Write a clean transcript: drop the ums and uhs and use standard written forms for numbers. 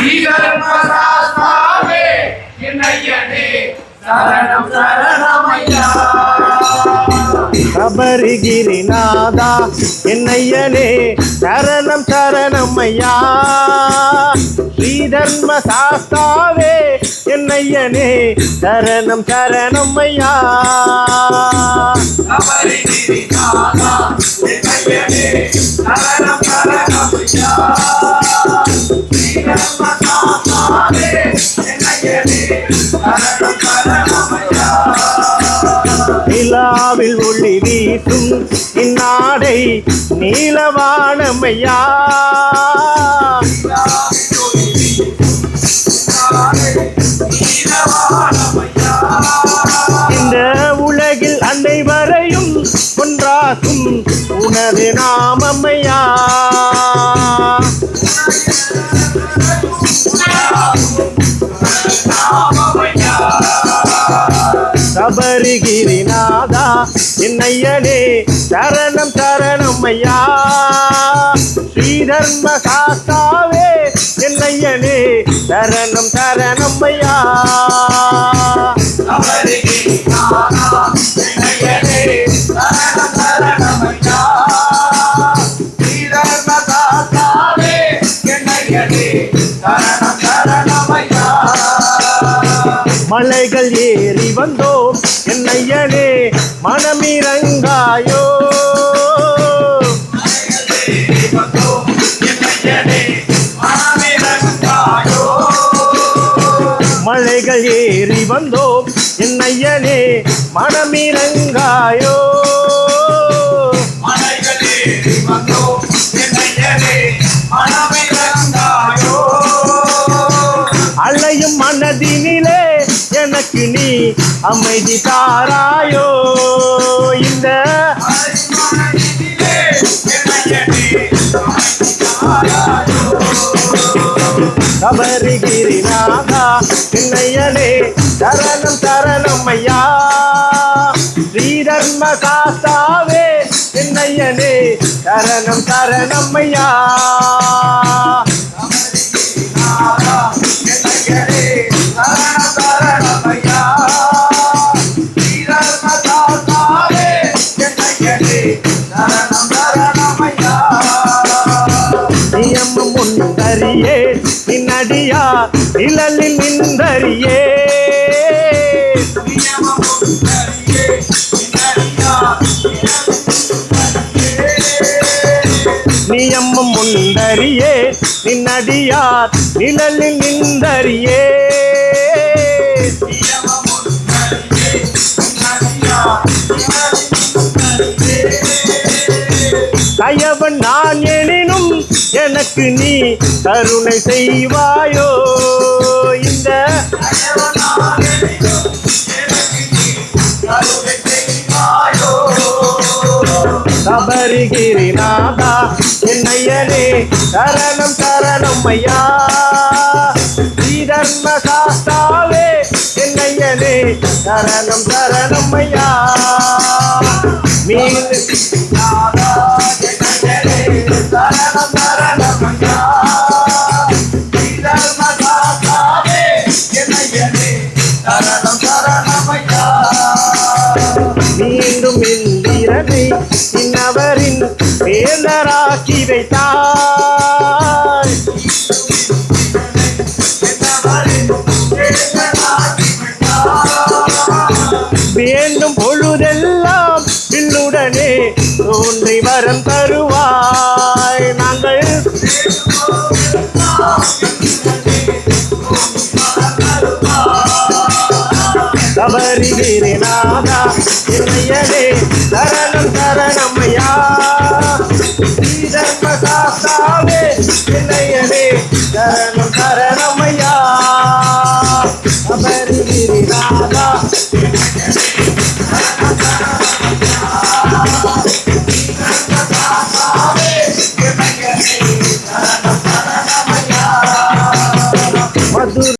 ஸ்ரீதர்மராசாவே என்னையனே சரணம் சரணமையா. சபரிகிரிநாதா என்னையனே சரணம் சரணம் ஐயா. ஸ்ரீதர்ம சாஸ்தாவே என்னையனே சரணம் சரணம் ஐயா. சபரிகிரிநாதா என்னையனே சரணம் சரணமையா. ஸ்ரீதர்ம சாஸ்தாவே என்னையனே சரணம் சரணமையா. நிலாவில் ஒளி வீசும் இந்நாடை நீலவானமையா. இந்த உலகில் அனைவரையும் ஒன்றாக்கும் உனது நாமமையா. சபரிகிரிநாதா என்னையனே சரணம் சரணம் ஐயா. ஸ்ரீதர்ம சாஸ்தாவே என்னையனே சரணம் சரணம் ஐயா. சபரிகிரிநாதா என்னையனே சரணம் சரணமையா. ஸ்ரீதர்ம சாஸ்தாவே என்னையனே சரணம் சரணமையா. மலைகள் ஏறி வந்தோம் என்னையனே மனமிரங்காயோ. மலைகள் ஏறி வந்தோம் என்னையனே மனமிரங்காயோ. அலையும் மனதினிலே எனக்கு நீ அமைதி தாராயோ. இந்த சபரிகிரிநாதா என்னையனே சரணம் சரணம் ஐயா. ஸ்ரீதர்ம சாஸ்தாவே என்னையனே சரணம் சரணம் ஐயா. நியமம் ஒன்றறியே நின்னடியா நிழலில் நின்றறியே. நியமம் ஒன்றறியே நின்னடியார் நிழலில் நின்றறியே. கயவன் நான் எனினும் எனக்கு நீ கருணை செய்வாயோ. இந்த சபரிகிரிநாதா என்னையனே சரணம் சரணம் ஐயா. ஸ்ரீதர்ம சாஸ்தாவே என்னையனே சரணம் சரணம் ஐயா. மீண்டும் இந்திரனை இன்னவரின் வேந்தராக்கி வைத்தாய். வேண்டும் பொழுதெல்லாம் பின்னுடனே தோன்றி வரம் தருவாய். நாங்கள் சபரிகிரிநாதா என்னையனே